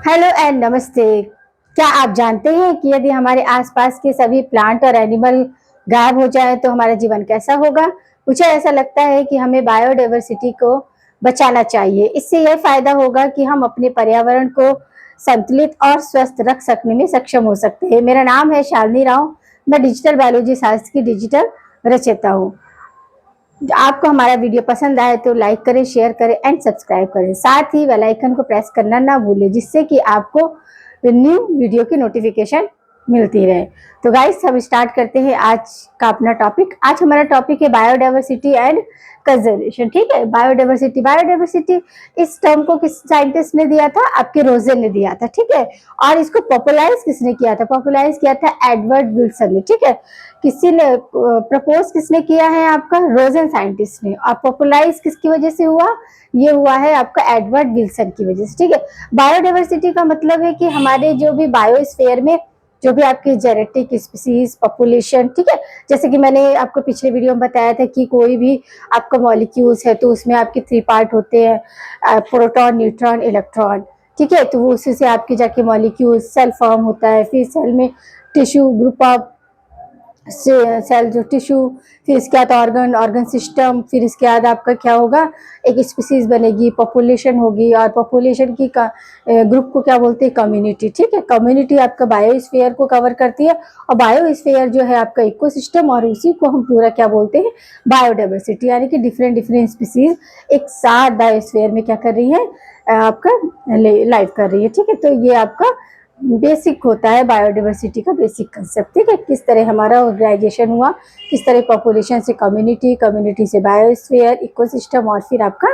Hello and नमस्ते। क्या आप जानते हैं कि यदि हमारे आसपास के सभी प्लांट और एनिमल गायब हो जाए तो हमारा जीवन कैसा होगा? मुझे ऐसा लगता है कि हमें बायोडायवर्सिटी को बचाना चाहिए। इससे यह फायदा होगा कि हम अपने पर्यावरण को संतुलित और स्वस्थ रख सकने में सक्षम हो सकते हैं। मेरा नाम है शालिनी राव। मैं डिजिटल बायोलॉजी शास्त्र की डिजिटल रचयिता हूँ। आपको हमारा वीडियो पसंद आए तो लाइक करें, शेयर करें एंड सब्सक्राइब करें। साथ ही बेल आइकन को प्रेस करना ना भूलें, जिससे कि आपको न्यू वीडियो की नोटिफिकेशन मिलती रहे। तो गाइस, हम स्टार्ट करते हैं आज का अपना टॉपिक। आज हमारा टॉपिक है बायोडायवर्सिटी एंड कंजर्वेशन। ठीक है, बायोडायवर्सिटी। बायोडायवर्सिटी इस टर्म को किस साइंटिस्ट ने दिया था? आपके रोजन ने दिया था। ठीक है, और इसको पॉपुलराइज किसने किया था? पॉपुलराइज किया था एडवर्ड विल्सन ने। ठीक है, किसी ने प्रपोज किसने किया है? आपका रोजन साइंटिस्ट ने। और पॉपुलराइज किसकी वजह से हुआ? ये हुआ है आपका एडवर्ड विल्सन की वजह से। ठीक है, बायोडायवर्सिटी का मतलब है कि हमारे जो भी बायोस्फीयर में जो भी आपकी जेनेटिक स्पीसीज पॉपुलेशन, ठीक है, जैसे कि मैंने आपको पिछले वीडियो में बताया था कि कोई भी आपका मॉलिक्यूल्स है तो उसमें आपके 3 पार्ट होते हैं, प्रोटॉन, न्यूट्रॉन, इलेक्ट्रॉन। ठीक है, तो वो उसी से आपके जाके मॉलिक्यूल सेल फॉर्म होता है। फिर सेल में टिश्यू, ग्रुप ऑफ सेल जो टिश्यू, फिर इसके बाद ऑर्गन सिस्टम, फिर इसके बाद आपका क्या होगा? एक स्पीसीज बनेगी, पॉपुलेशन होगी, और पॉपुलेशन की ग्रुप को क्या बोलते हैं? कम्युनिटी। ठीक है, कम्युनिटी आपका बायोस्फीयर को कवर करती है, और बायोस्फीयर जो है आपका इकोसिस्टम, और उसी को हम पूरा क्या बोलते हैं? बायोडायवर्सिटी। यानी कि डिफरेंट डिफरेंट स्पीसीज एक साथ बायोस्फीयर में क्या कर रही है? आपका लाइफ कर रही है। ठीक है, तो ये आपका बेसिक होता है बायोडायवर्सिटी का बेसिक कंसेप्ट। ठीक है, किस तरह हमारा ऑर्गेनाइजेशन हुआ, किस तरह पॉपुलेशन से कम्युनिटी, कम्युनिटी से बायोस्फीयर, इकोसिस्टम, और फिर आपका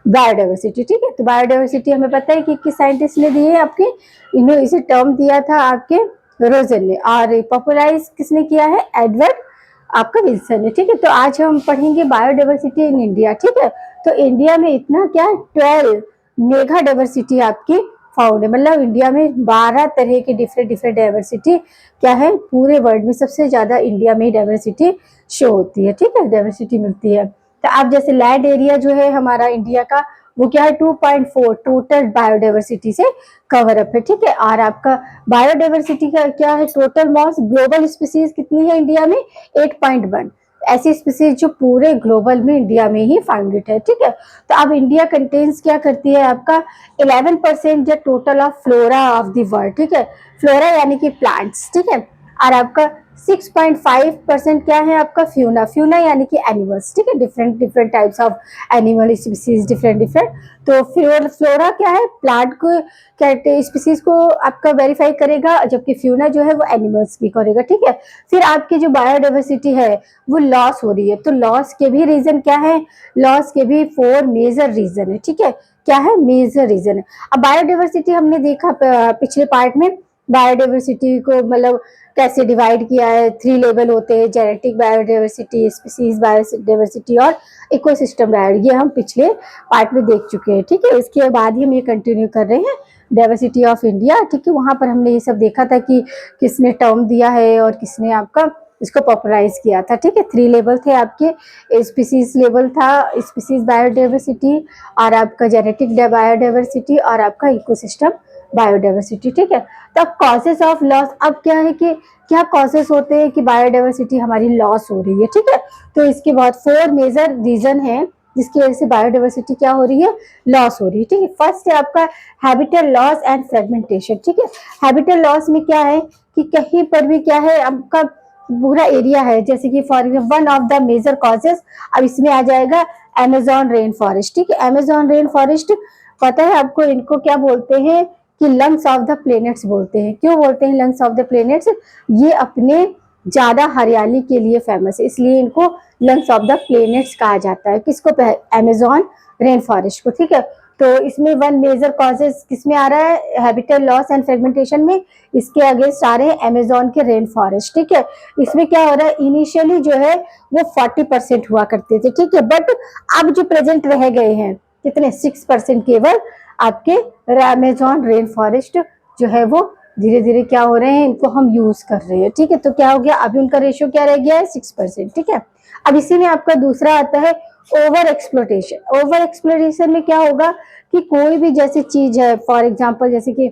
बायोडायवर्सिटी। ठीक है, तो बायोडायवर्सिटी हमें पता है कि किस साइंटिस्ट ने दी है? आपके इन्होंने इसे टर्म दिया था आपके रोजन ने, और पॉपुलराइज किसने किया है? एडवर्ड आपका विल्सन ने। ठीक है, तो आज हम पढ़ेंगे बायोडायवर्सिटी इन इंडिया। ठीक है, तो इंडिया में इतना क्या 12 मेगा डायवर्सिटी आपकी फाउंड है। मतलब इंडिया में 12 तरह की डिफरेंट डिफरेंट डायवर्सिटी क्या है? पूरे वर्ल्ड में सबसे ज्यादा इंडिया में डायवर्सिटी शो होती है। ठीक है, डायवर्सिटी मिलती है। तो आप जैसे लैंड एरिया जो है हमारा इंडिया का, वो क्या है? 2.4 टोटल बायोडायवर्सिटी से कवर अप है। ठीक है, और आपका बायोडायवर्सिटी का क्या है? टोटल मॉस ग्लोबल स्पीसीज कितनी है इंडिया में? 8.1 ऐसी स्पीसीज जो पूरे ग्लोबल में इंडिया में ही फाउंडेड है। ठीक है, तो अब इंडिया कंटेन्स क्या करती है? आपका 11% जो total of flora of the world. ठीक है, फ्लोरा यानी कि प्लांट्स। ठीक है, और आपका 6.5% क्या है? आपका फ्यूना। फ्यूना यानी कि एनिमल्स। ठीक है, different different types of animal species, different different. तो फ्लोरा क्या है? प्लांट को क्या स्पीसीज को आपका वेरीफाई करेगा, जबकि फ्यूना जो है वो एनिमल्स की करेगा। ठीक है, फिर आपकी जो बायोडायवर्सिटी है वो लॉस हो रही है। तो लॉस के भी रीजन क्या है? लॉस के भी 4 मेजर रीजन है। ठीक है, क्या है? मेजर रीजन है। अब बायोडायवर्सिटी हमने देखा पिछले पार्ट में, बायोडायवर्सिटी को मतलब कैसे डिवाइड किया है। 3 लेवल होते हैं, जेनेटिक बायोडायवर्सिटी, स्पीसीज बायोडायवर्सिटी और इकोसिस्टम बायोडायवर्सिटी। ये हम पिछले पार्ट में देख चुके हैं। ठीक है, इसके बाद ही हम ये कंटिन्यू कर रहे हैं डायवर्सिटी ऑफ इंडिया। ठीक है, वहां पर हमने ये सब देखा था कि किसने टर्म दिया है और किसने आपका इसको पॉपुलराइज किया था। ठीक है, 3 लेवल थे आपके। स्पीसीज लेवल था, स्पीसीज बायोडायवर्सिटी, और आपका जेनेटिक बायोडायवर्सिटी, और आपका इकोसिस्टम बायोडायवर्सिटी। ठीक है, तो अब कॉजेस ऑफ लॉस, अब क्या है कि क्या कॉजेस होते हैं कि बायोडायवर्सिटी हमारी लॉस हो रही है? ठीक है, तो इसके बाद 4 मेजर रीजन है जिसकी वजह से बायोडायवर्सिटी क्या हो रही है? लॉस हो रही है। ठीक है, फर्स्ट है आपका हैबिटेट लॉस एंड फ्रेगमेंटेशन। ठीक है, हैबिटेट लॉस में क्या है कि कहीं पर भी क्या है आपका पूरा एरिया है, जैसे कि for example one of the major causes, अब इसमें आ जाएगा अमेजोन रेन फॉरेस्ट। ठीक है, अमेजोन रेन फॉरेस्ट पता है आपको? इनको क्या बोलते हैं कि लंग्स ऑफ द प्लेनेट्स बोलते हैं। क्यों बोलते हैं लंग्स ऑफ द प्लेनेट्स? ये अपने ज्यादा हरियाली के लिए फेमस है, इसलिए इनको लंग्स ऑफ द प्लेनेट्स कहा जाता है। किसको? अमेजोन रेन फॉरेस्ट को। ठीक है, तो इसमें 1 मेजर कॉजेस किसमें आ रहा है? हैबिटेट लॉस एंड फ्रेगमेंटेशन में। इसके अगेंस्ट आ रहे हैं अमेजोन के रेन फॉरेस्ट। ठीक है, इसमें क्या हो रहा है? इनिशियली जो है वो 40% हुआ करते थे। ठीक है, बट अब जो प्रेजेंट रह गए हैं कितने? 6% केवल आपके अमेजोन रेन फॉरेस्ट जो है वो धीरे धीरे क्या हो रहे हैं? इनको हम यूज कर रहे हैं। ठीक है, तो क्या हो गया? अभी उनका रेशियो क्या रह गया है? 6%। ठीक है, अब इसी में आपका दूसरा आता है ओवर एक्सप्लोटेशन। ओवर एक्सप्लोटेशन में क्या होगा कि कोई भी जैसी चीज है, फॉर एग्जाम्पल जैसे कि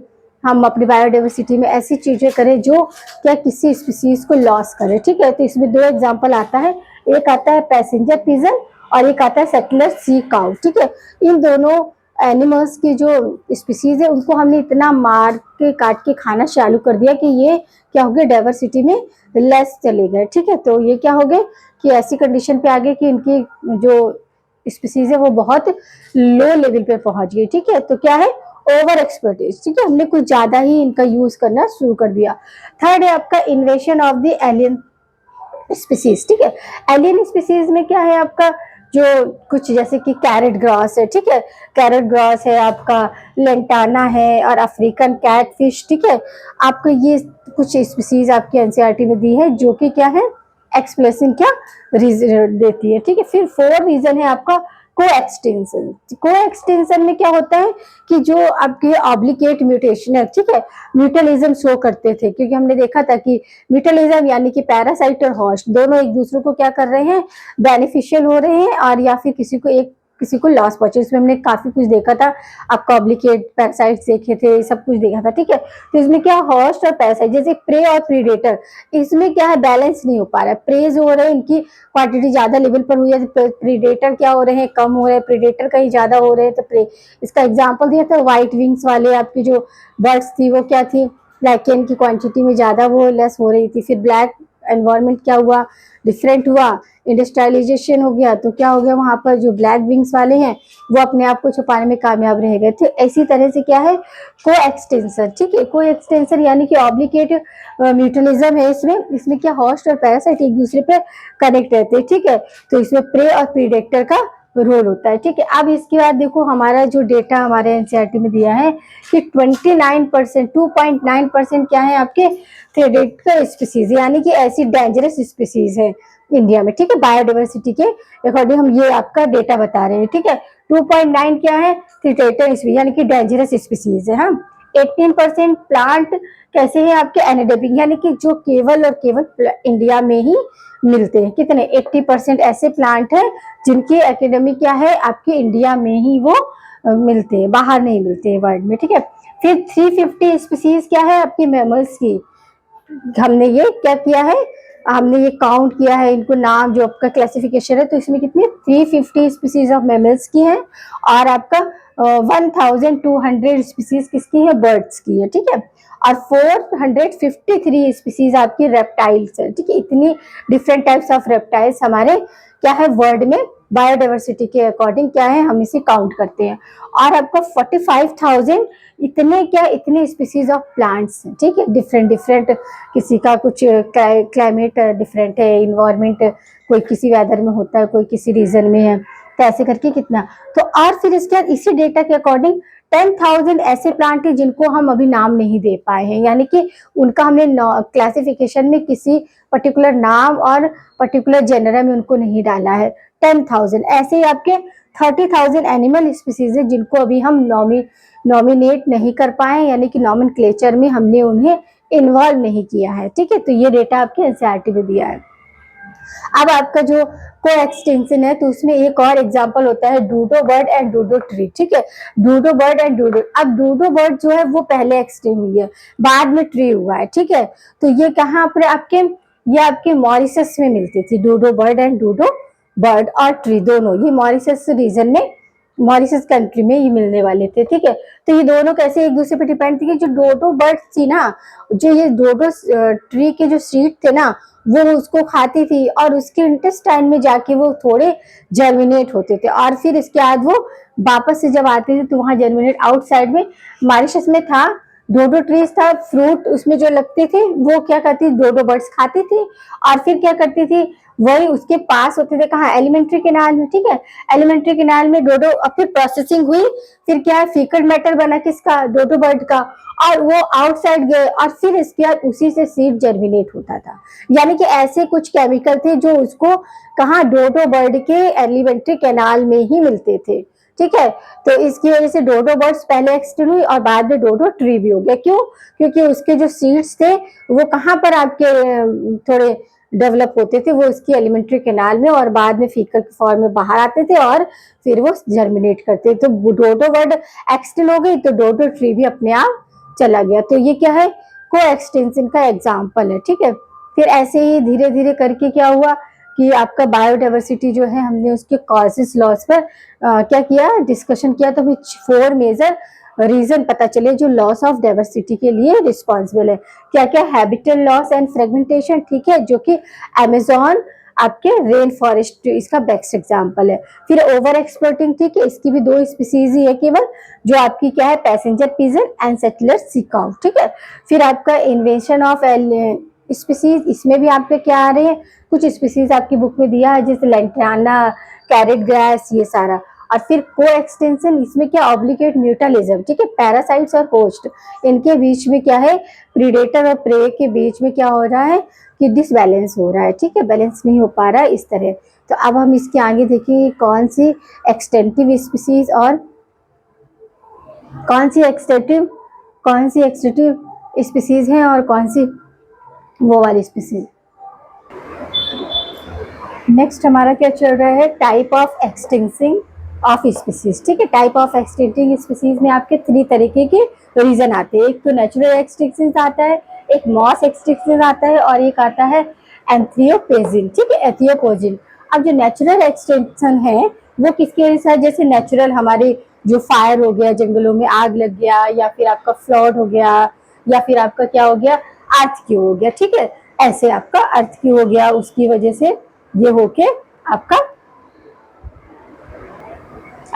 हम अपनी बायोडाइवर्सिटी में ऐसी चीजें करें जो क्या किसी स्पीसीज को लॉस करे। ठीक है, तो इसमें दो एग्जांपल आता है, एक आता है पैसेंजर पिजन और एक आता है सेटलर सी काउ। ठीक है, इन दोनों एनिमल्स की जो स्पीसीज है उनको हमने इतना मार के काट के खाना चालू कर दिया कि ये क्या हो गया, डाइवर्सिटी में लेस चले गए। ठीक है, तो ये क्या हो गए कि ऐसी कंडीशन पे आ गए कि इनकी जो स्पीसीज है वो बहुत लो लेवल पे पहुंच गई। ठीक है, तो क्या है, ओवर एक्सपर्टीज। ठीक है, हमने कुछ ज्यादा ही इनका यूज करना शुरू कर दिया। थर्ड है आपका इन्वेशन ऑफ द एलियन स्पीसीज। ठीक है, एलियन स्पीसीज में क्या है आपका, जो कुछ जैसे कि कैरेट ग्रास है। ठीक है, कैरेट ग्रास है आपका, लेंटाना है और अफ्रीकन कैटफिश। ठीक है, आपको ये कुछ स्पीसीज आपकी एनसीईआरटी में दी है जो कि क्या है, एक्सप्लेसिंग क्या रीजन देती है। ठीक है, फिर फोर रीजन है आपका को एक्सटेंशन। को एक्सटेंशन में क्या होता है कि जो आपके ऑब्लिकेट म्यूटेशन है, ठीक है, म्यूटलिज्म शो करते थे, क्योंकि हमने देखा था कि म्यूटलिज्म यानी कि पैरासाइट और होस्ट दोनों एक दूसरे को क्या कर रहे हैं, बेनिफिशियल हो रहे हैं और या फिर किसी को लॉस पहुंचे। इसमें हमने काफी कुछ देखा था, आपका ऑब्लिकेट पैरासाइट देखे थे, सब कुछ देखा था। ठीक है, तो इसमें क्या होस्ट और पैरासाइट, जैसे प्रे और प्रीडेटर, इसमें क्या है, बैलेंस नहीं हो पा रहा है। प्रेज हो रहे हैं, इनकी क्वांटिटी ज्यादा लेवल पर हुई है, प्रीडेटर क्या हो रहे हैं, कम हो रहे हैं, प्रीडेटर कहीं ज्यादा हो रहे हैं। तो प्रे, इसका एग्जाम्पल दिया था, व्हाइट विंग्स वाले आपकी जो बर्ड्स थी वो क्या थी, लाइकेन की क्वांटिटी में ज्यादा वो लेस हो रही थी। फिर ब्लैक एनवायरमेंट क्या हुआ, डिफरेंट हुआ, इंडस्ट्रियलाइजेशन हो गया, तो क्या हो गया, वहां पर जो ब्लैक विंग्स वाले हैं वो अपने आप को छुपाने में कामयाब रह गए थे। इसी तरह से क्या है, को एक्सटेंशन। ठीक है, को एक्सटेंशन यानी कि ऑब्लिकेट म्यूटलिज्म है। इसमें क्या, होस्ट और पैरासाइट एक दूसरे पे कनेक्ट रहते हैं। ठीक है, तो इसमें प्रे और प्रीडेटर का रोल होता है। ठीक है, अब इसके बाद देखो हमारा जो डेटा हमारे एनसीईआरटी में दिया है कि 29%, 2.9% क्या है आपके प्रेडेटर स्पीसीज, यानी कि ऐसी डेंजरस स्पीसीज है इंडिया में। ठीक है, बायोडाइवर्सिटी के अकॉर्डिंग हम ये आपका डेटा बता रहे हैं। ठीक है, 2.9 क्या है, प्रेडेटर स्पीसीज यानी कि डेंजरस स्पीसीज है। हाँ, 18% प्लांट कैसे है आपके एनाडेमिक, यानी कि जो केवल और केवल इंडिया में ही मिलते हैं। कितने, 80% ऐसे प्लांट है जिनके एकेडमिक क्या है, आपके इंडिया में ही वो मिलते हैं, बाहर नहीं मिलते हैं वर्ल्ड में। ठीक है, फिर 350 स्पीसीज क्या है आपकी मैमल्स की, हमने ये क्या किया है, हमने ये काउंट किया है इनको, नाम जो आपका क्लासिफिकेशन है, तो इसमें कितनी 350 स्पीसीज ऑफ मैमल्स की है और आपका 1200 स्पीसीज किसकी है, बर्ड्स की है। ठीक है, और 453 स्पीसीज आपकी रेप्टाइल्स है। ठीक है, इतनी डिफरेंट टाइप्स ऑफ रेप्टाइल्स हमारे क्या है वर्ल्ड में बायोडाइवर्सिटी के अकॉर्डिंग क्या है, हम इसे काउंट करते हैं। और आपका 45,000 इतने स्पीसीज ऑफ प्लांट्स हैं। ठीक है, डिफरेंट डिफरेंट, किसी का कुछ क्लाइमेट डिफरेंट है, इन्वायरमेंट कोई किसी वेदर में होता है, कोई किसी रीजन में है, तो ऐसे करके कितना। तो और फिर इसके बाद इसी डेटा के अकॉर्डिंग 10,000 ऐसे प्लांट हैं जिनको हम अभी नाम नहीं दे पाए हैं, यानी कि उनका हमने क्लासिफिकेशन में किसी पर्टिकुलर नाम और पर्टिकुलर जेनर में उनको नहीं डाला है। 10,000 ऐसे ही आपके 30,000 एनिमल स्पीसीज है जिनको अभी हम नॉमिनेट नहीं कर पाए, यानी कि नॉमेनक्लेचर में हमने उन्हें इन्वॉल्व नहीं किया है। ठीक है, तो ये डेटा आपके एनसीईआरटी में दिया है। अब आपका जो को एक्सटेंशन है तो उसमें एक और एग्जांपल होता है डूडो बर्ड एंड डूडो ट्री। ठीक है, डूडो बर्ड एंड डूडो, अब डूडो बर्ड जो है वो पहले एक्सटेंड हुई है, बाद में ट्री हुआ है। ठीक है, तो ये कहाँ पर आपके, ये आपके मॉरिशस में मिलती थी, डूडो बर्ड एंड डूडो बर्ड और ट्री दोनों, ये मॉरिशस रीजन में, मॉरिशस कंट्री में ये मिलने वाले थे। ठीक है, तो ये दोनों कैसे एक दूसरे पे डिपेंड थे कि जो डोडो बर्ड थी ना, जो ये डोडो ट्री के जो सीड थे ना वो उसको खाती थी और उसके इंटेस्टाइन में जाके वो थोड़े जर्मिनेट होते थे और फिर इसके बाद वो वापस से जब आते थे तो वहां जर्मिनेट आउटसाइड में मॉरिशस में था, डोडो ट्रीज था, फ्रूट उसमें जो लगते थे वो क्या करती, डोडो बर्ड्स खाती थी और फिर क्या करती थी, वही उसके पास होते थे, कहाँ, एलिमेंट्री कैनाल में। ठीक है, एलिमेंट्री कैनाल में डोडो, अब फिर प्रोसेसिंग हुई, फिर क्या है, फीकल मैटर बना किसका, डोडो बर्ड का, और वो आउटसाइड गए और फिर इसके बाद उसी से सीड जर्मिनेट होता था। यानी कि ऐसे कुछ केमिकल थे जो उसको कहाँ, डोडो बर्ड के एलिमेंट्री कैनाल में ही मिलते थे। ठीक है, तो इसकी वजह से डोडो बर्ड्स पहले एक्सटिंक्ट हुई और बाद में डोडो ट्री भी हो गया। क्यों, क्योंकि उसके जो सीड्स थे वो कहाँ पर आपके थोड़े डेवलप होते थे, वो इसकी एलिमेंट्री कैनाल में और बाद में फीकल के फॉर्म में बाहर आते थे और फिर वो जर्मिनेट करते। तो डोडो बर्ड एक्सटिंक्ट हो गई तो डोडो ट्री भी अपने आप चला गया। तो ये क्या है, को एक्सटेंशन का एग्जाम्पल है, ठीक है। फिर ऐसे ही धीरे धीरे करके क्या हुआ कि आपका बायोडाइवर्सिटी जो है, हमने उसके कॉजेस लॉस पर क्या किया, डिस्कशन किया। तो विच 4 मेजर रीजन पता चले जो लॉस ऑफ डाइवर्सिटी के लिए रिस्पॉन्सिबल है। क्या क्या, हैबिटेट लॉस एंड फ्रेगमेंटेशन, ठीक है, जो कि अमेजोन आपके रेन फॉरेस्ट इसका बेस्ट एग्जांपल है। फिर ओवर एक्सप्लोटिंग, ठीक है, इसकी भी 2 स्पीसीज ही है केवल, जो आपकी क्या है, पैसेंजर पिजन एंड सेटलर सीकाउ, ठीक है। फिर आपका इन्वेंशन ऑफ स्पीसीज, इसमें भी आपके क्या आ रहे हैं, कुछ स्पीसीज आपकी बुक में दिया है, जैसे लेंटाना, कैरेट ग्रास, ये सारा। और फिर को एक्सटेंशन, इसमें क्या, ऑब्लिगेट म्यूटलिज्म, ठीक है, पैरासाइट्स और होस्ट, इनके बीच में क्या है, प्रीडेटर और प्रे के बीच में क्या हो रहा है कि डिसबैलेंस हो रहा है, ठीक है, बैलेंस नहीं हो पा रहा है इस तरह। तो अब हम इसके आगे देखिए कौन सी एक्सटेंटिव स्पीसीज और कौन सी एक्सटेंटिव स्पीसीज हैं और कौन सी वो वाली स्पीसीज। नेक्स्ट हमारा क्या चल रहा है, टाइप ऑफ एक्सटिंक्टिंग ऑफ स्पीसीज, ठीक है। टाइप ऑफ एक्सटिंक्टिंग स्पीसीज में आपके 3 तरीके के रीजन आते हैं। एक तो नेचुरल एक्सटिंक्शन आता है, एक मॉस एक्सटिंक्शन आता है, और एक आता है एंथ्रोपोजेन, ठीक है, एथियोपोजेन। अब जो नेचुरल एक्सटिंक्शन है वो किसके साथ, जैसे नेचुरल हमारे जो फायर हो गया, जंगलों में आग लग गया, या फिर आपका फ्लड हो गया, या फिर आपका क्या हो गया, अर्थ क्यू हो गया, ठीक है, ऐसे आपका अर्थ क्यू हो गया, उसकी वजह से ये होके आपका।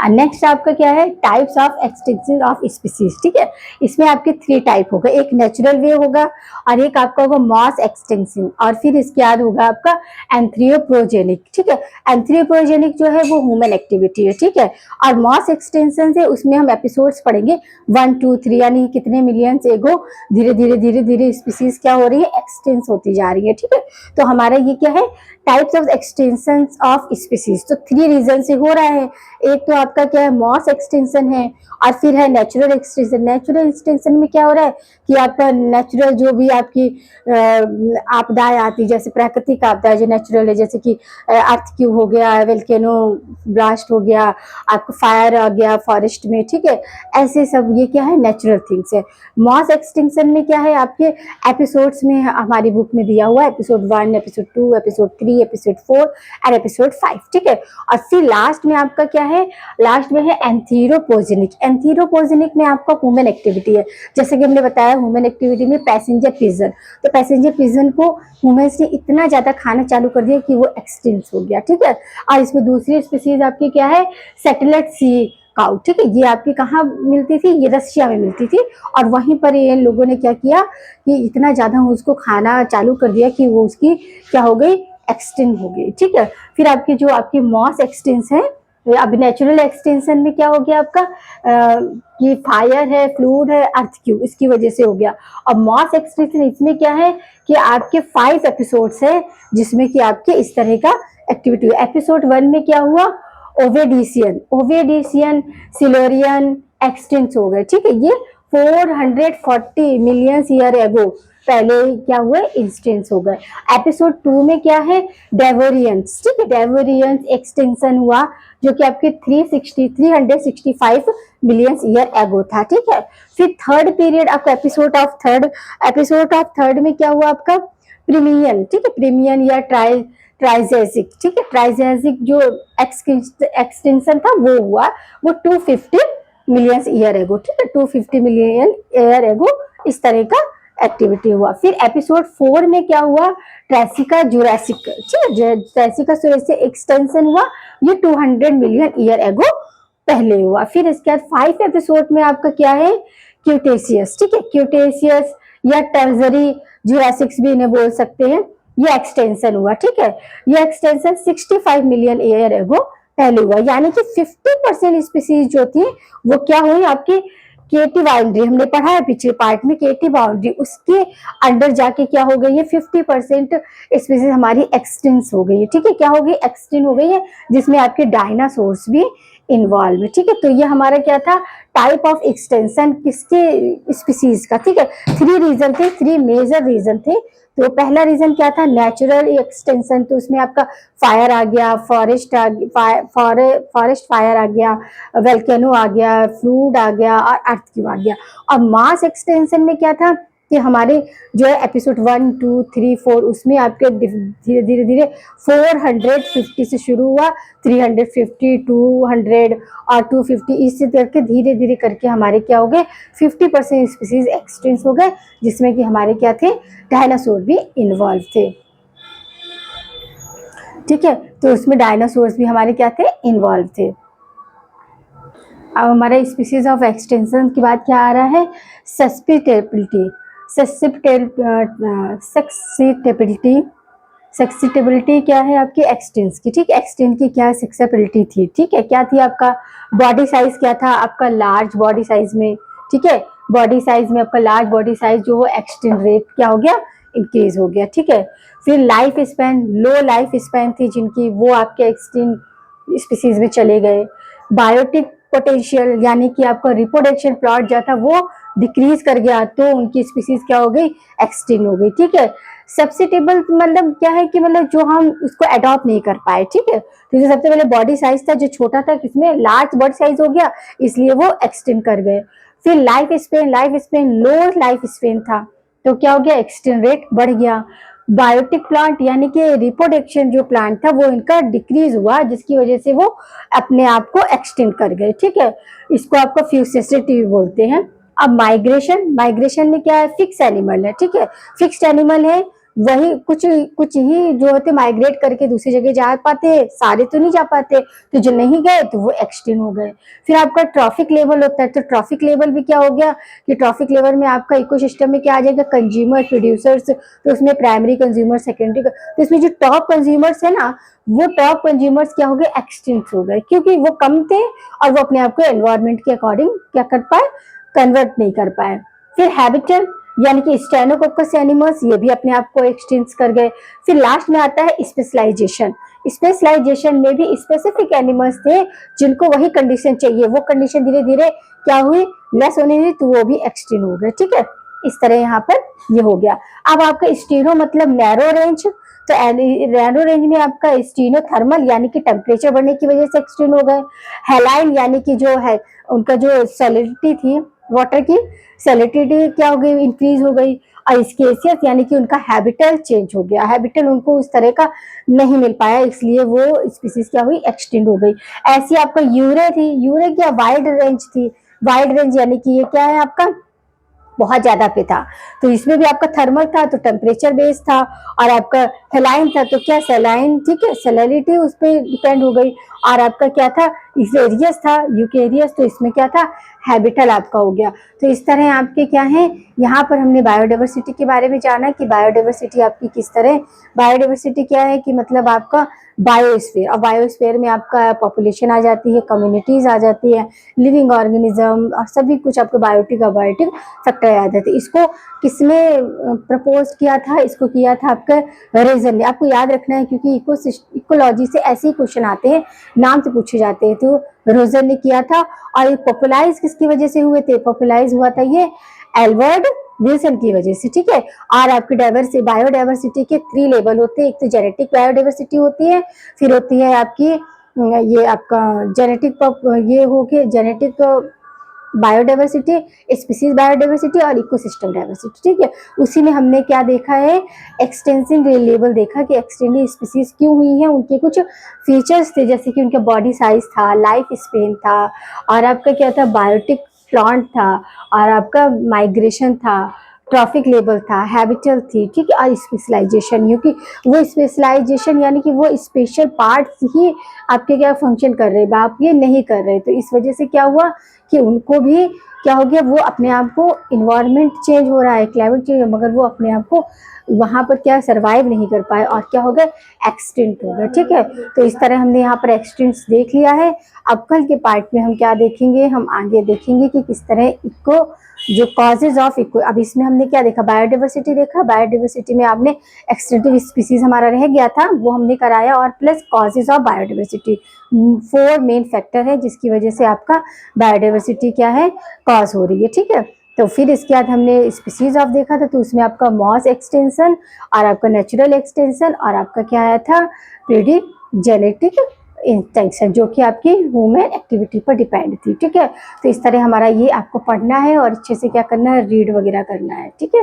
नेक्स्ट आपका क्या है, types of extinction of species, ठीक है। इसमें आपके 3 टाइप होगा, एक नेचुरल वे होगा, और एक आपका होगा मॉस एक्सटिंक्शन, और फिर इसके बाद होगा आपका एंथ्रोपोजेनिक, ठीक है। एंथ्रोपोजेनिक जो है वो ह्यूमन एक्टिविटी है, ठीक है। और मॉस एक्सटेंशन से उसमें हम एपिसोड्स पढ़ेंगे 1 2 3, यानी कितने मिलियंस एगो धीरे धीरे स्पीसीज क्या हो रही है, एक्सटेंस होती जा रही है, ठीक है। तो हमारा ये क्या है, types of extension of species. तो 3 रीजन से हो रहा है। एक तो आपका क्या है, मॉस एक्सटेंशन है, और फिर है नेचुरल एक्सटेंशन। नेचुरल एक्सटेंशन में क्या हो रहा है कि आपका नेचुरल जो भी आपकी आपदाएं आती, जैसे प्राकृतिक आपदा जो नेचुरल है, जैसे कि अर्थ क्यू हो गया, वेल्केनो ब्लास्ट हो गया, आपको फायर आ गया फॉरेस्ट में, ठीक है, ऐसे सब ये क्या है, नेचुरल थिंग्स है। मॉस एक्सटेंशन में क्या है, आपके एपिसोड्स में हमारी बुक में दिया हुआ है, एपिसोड 1, एपिसोड 2, एपिसोड 3, एपिसोड 4 और एपिसोड 5, ठीक है। और फिर लास्ट में आपका क्या है, लास्ट में है एंथ्रोपोजेनिक। एंथ्रोपोजेनिक में आपका ह्यूमन एक्टिविटी है, जैसे कि हमने बताया ह्यूमन एक्टिविटी में पैसेंजर पिजन, तो पैसेंजर पिजन को ह्यूमंस ने इतना ज्यादा खाना चालू कर दिया कि वो एक्सटिंक्ट हो गया, ठीक है। और इसमें दूसरी स्पीसीज आपकी क्या है, सेटेलाइट सी काउ, ठीक है, ये आपकी कहाँ मिलती थी, ये रशिया में मिलती थी, और वहीं पर ये लोगों ने क्या किया कि इतना ज्यादा उसको खाना चालू कर दिया कि वो उसकी क्या हो गई, एक्सटिंक्ट हो गई, ठीक है। फिर आपकी जो आपकी मॉस एक्सटेंस है, अब नेचुरल एक्सटेंशन में क्या हो गया आपका कि फायर है, फ्लूड है, अर्थ क्यू, इसकी वजह से हो गया। और मॉस एक्सटेंशन इसमें क्या है कि आपके 5 एपिसोड्स है, जिसमें कि आपके इस तरह का एक्टिविटी हुआ। एपिसोड 1 में क्या हुआ, ओवेडिसियन सिलोरियन एक्सटिंक्ट हो गए, ठीक है, ये 440 मिलियन ईयर एगो पहले क्या हुए, इंस्टेंस हो गए। एपिसोड 2 में क्या है, डेवोरियंस, ठीक है, डेवोरियंस एक्सटेंशन हुआ, जो कि आपके 365 मिलियन ईयर एगो था, ठीक है। फिर थर्ड पीरियड आपका एपिसोड ऑफ थर्ड में क्या हुआ आपका, प्रीमियन, ठीक है, प्रीमियन या ट्राइजेसिक, ठीक है, ट्राइजेसिक जो एक्सटेंशन था वो हुआ, वो 250 मिलियन ईयर एगो, ठीक है, 250 मिलियन ईयर एगो इस तरह का एक्टिविटी हुआ। फिर एपिसोड 4 में क्या हुआ, ट्रेसिका जुरासिक, ठीक है, ट्रेसिका जुरासिक एक्सटेंशन हुआ, ये 200 मिलियन ईयर एगो पहले हुआ। फिर इसके बाद 5 एपिसोड में आपका क्या है, क्यूटेशियस, ठीक है, क्यूटेशियस या टर्जरी जुरासिक्स भी इन्हें बोल सकते हैं, ये एक्सटेंशन हुआ, ठीक है। ये एक्सटेंशन 65 मिलियन ईयर एगो पहले हुआ, यानी कि 50% स्पीसीज जो थी वो क्या हुई, आपकी केटी बाउंड्री, हमने पढ़ा है पिछले पार्ट में, केटी बाउंड्री उसके अंडर जाके क्या हो गई है, 50% स्पीसीज हमारी एक्सटिंक्ट हो गई है, ठीक है, क्या हो गई, एक्सटिंक्ट हो गई है, जिसमें आपके डायनासोर्स भी इन्वॉल्व। ठीक है, तो ये हमारा क्या था, टाइप ऑफ एक्सटेंशन किसके स्पीसीज का। ठीक है, 3 रीजन थे, 3 मेजर रीजन थे। तो पहला रीजन क्या था, नेचुरल एक्सटेंशन, तो उसमें आपका फायर आ गया, फॉरेस्ट फायर आ गया, वेल्केनो आ गया, फ्लूड आ गया और अर्थक्वेक आ गया। और मास एक्सटेंशन में क्या था कि हमारे जो है एपिसोड 1, 2, 3, 4 उसमें आपके धीरे धीरे धीरे 450 से शुरू हुआ, 350, 200 और 250, इसी करके धीरे धीरे करके हमारे क्या हो गए, 50% स्पीसीज एक्सटेंस हो गए, जिसमें कि हमारे क्या थे, डायनासोर भी इन्वॉल्व थे। ठीक है, तो उसमें डायनासोर्स भी हमारे क्या थे, इन्वॉल्व थे। अब हमारा स्पीसीज ऑफ एक्सटेंशन की बात क्या आ रहा है, सस्पिटेबिलिटी। सक्सेसिबिलिटी क्या है आपकी, एक्सटेंस की। ठीक, एक्सटेंस की क्या सक्सेसिबिलिटी थी। ठीक है, क्या थी आपका बॉडी साइज, क्या था आपका लार्ज बॉडी साइज में। ठीक है, बॉडी साइज में आपका लार्ज बॉडी साइज जो वो एक्सटेंड रेट क्या हो गया, इंक्रीज हो गया। ठीक है, फिर लाइफ स्पैन, लो लाइफ स्पैन थी जिनकी, वो आपके एक्सटेंड स्पीसीज में चले गए। बायोटिक पोटेंशियल यानी कि आपका रिप्रोडक्शन प्लॉट जो था वो डिक्रीज कर गया, तो उनकी स्पीसीज क्या हो गई, एक्सटिंक्ट हो गई। ठीक है, सब्सिटेबल मतलब क्या है कि मतलब जो हम उसको अडॉप्ट नहीं कर पाए। ठीक है, तो जो सबसे पहले बॉडी साइज था जो छोटा था, किसमें लार्ज बॉडी साइज हो गया, इसलिए वो एक्सटेंड कर गए। फिर लाइफ स्पेन लो लाइफ स्पेन था, तो क्या हो गया, एक्सटेंड रेट बढ़ गया। बायोटिक प्लांट यानी कि रिप्रोडक्शन जो प्लांट था वो इनका डिक्रीज हुआ, जिसकी वजह से वो अपने आप को एक्सटेंड कर गए। ठीक है, इसको आपको फ्यूसेसिटी बोलते हैं। अब माइग्रेशन में क्या है, फिक्स एनिमल है। ठीक है, फिक्स्ड एनिमल है, वही कुछ कुछ ही जो होते माइग्रेट करके दूसरी जगह जा पाते हैं, सारे तो नहीं जा पाते, तो जो नहीं गए तो वो एक्सटेंड हो गए। फिर आपका ट्रॉफिक लेवल होता है, तो ट्रॉफिक लेवल भी क्या हो गया कि ट्रॉफिक लेवल में आपका इकोसिस्टम में क्या आ जाएगा, कंज्यूमर, प्रोड्यूसर्स, तो उसमें प्राइमरी कंज्यूमर, सेकेंडरी, तो इसमें जो टॉप कंज्यूमर्स है ना, वो टॉप कंज्यूमर्स क्या हो गए, एक्सटिंक्ट हो गए, क्योंकि वो कम थे और वो अपने आप को एनवायरमेंट के अकॉर्डिंग क्या कर पाए, कन्वर्ट नहीं कर पाए। फिर हैबिटल यानी कि स्टेनोकोकस एनिमल्स, ये भी अपने आप को एक्सटेंड कर गए। फिर लास्ट में आता है स्पेशलाइजेशन में भी स्पेसिफिक एनिमल्स थे जिनको वही कंडीशन चाहिए, वो कंडीशन धीरे धीरे क्या हुई, लेस होने लगी, तो वो भी एक्सटेंड हो गए। ठीक है, इस तरह यहाँ पर ये हो गया। अब आपका स्टीनो मतलब नैरो रेंज, तो नैरो रेंज में आपका स्टीनो थर्मल यानी कि टेम्परेचर बढ़ने की वजह से एक्सटेंड हो गए। हेलाइन यानी कि जो है उनका जो सैलिडिटी थी, वाटर की सैलिडिटी क्या हो गई, इंक्रीज हो गई। और स्केसियस यानी कि उनका हैबिटल चेंज हो गया, हैबिटल उनको उस तरह का नहीं मिल पाया, इसलिए वो स्पीसीज क्या हुई, एक्सटेंड हो गई। ऐसी आपका यूरे थी, यूरे क्या वाइड रेंज थी, वाइड रेंज यानी कि ये क्या है आपका बहुत ज्यादा पे था, तो इसमें भी आपका थर्मल था तो टेम्परेचर बेस्ड था, और आपका हेलाइन था तो क्या सेलाइन, ठीक है, सेलरिटी उस पर डिपेंड हो गई। और आपका क्या था, इसेरियस था, यूकेरियस, तो इसमें क्या था, हैबिटल आपका हो गया। तो इस तरह आपके क्या है, यहाँ पर हमने बायोडाइवर्सिटी के बारे में जाना कि बायोडाइवर्सिटी आपकी किस तरह, बायोडाइवर्सिटी क्या है कि मतलब आपका बायोस्फीयर, और बायोस्फीयर में आपका पॉपुलेशन आ जाती है, कम्युनिटीज आ जाती है, लिविंग ऑर्गेनिज्म और सभी कुछ आपको बायोटिक अबायोटिक फैक्टर आ जाते हैं। इसको किसने प्रपोज किया था, इसको किया था आपका रेजन ने। आपको याद रखना है क्योंकि इकोलॉजी से ऐसे ही क्वेश्चन आते हैं, नाम से पूछे जाते हैं, तो रोजन ने किया था। और पॉपुलाइज किसकी वजह से हुए थे, पॉपुलाइज हुआ था ये एल्बर्ट विल्सन की वजह से। ठीक है, और आपकी बायोडाइवर्सिटी के 3 लेवल होते हैं, एक तो जेनेटिक बायोडाइवर्सिटी होती है, फिर होती है आपकी ये आपका जेनेटिक ये हो गया जेनेटिक बायोडाइवर्सिटी, स्पीसीज बायोडाइवर्सिटी और इकोसिस्टम डाइवर्सिटी। ठीक है, उसी में हमने क्या देखा है, एक्सटेंसिव लेवल देखा कि एक्सटेंडिंग स्पीसीज क्यों हुई है, उनके कुछ फीचर्स थे, जैसे कि उनका बॉडी साइज था, लाइफ स्पेन था, और आपका क्या था, बायोटिक प्लांट था, और आपका माइग्रेशन था, ट्रॉफिक लेवल था, हैबिटल थी। ठीक है, और स्पेशलाइजेशन, क्योंकि वो स्पेशलाइजेशन यानी कि वो स्पेशल पार्ट्स ही आपके क्या फंक्शन कर रहे हैं, आप ये नहीं कर रहे, तो इस वजह से क्या हुआ कि उनको भी क्या हो गया, वो अपने आप को, इन्वायरमेंट चेंज हो रहा है, क्लाइमेट चेंज, मगर वो अपने आप को वहां पर क्या सरवाइव नहीं कर पाए और क्या हो गए, एक्सटिंक्ट हो गए। ठीक है, तो इस तरह हमने यहाँ पर एक्सटिंक्ट्स देख लिया है। अब कल के पार्ट में हम क्या देखेंगे, हम आगे देखेंगे कि किस तरह इको, जो कॉजेज ऑफ इको, अब इसमें हमने क्या देखा, बायोडाइवर्सिटी देखा, बायोडाइवर्सिटी में आपने एक्सटिंक्टिव स्पीसीज हमारा रह गया था वो हमने कराया, और plus causes of biodiversity, 4 main factor है जिसकी वजह से आपका बायोडाइवर्सिटी क्या है, कॉज हो रही है। ठीक है, तो फिर इसके बाद हमने स्पीसीज ऑफ देखा था, तो उसमें आपका मॉस एक्सटेंशन और आपका नेचुरल एक्सटेंशन और आपका क्या आया था, प्रीडी जेनेटिक इंटेंशन, जो कि आपकी ह्यूमन एक्टिविटी पर डिपेंड थी। ठीक है, तो इस तरह हमारा ये आपको पढ़ना है और अच्छे से क्या करना है, रीड वगैरह करना है। ठीक है।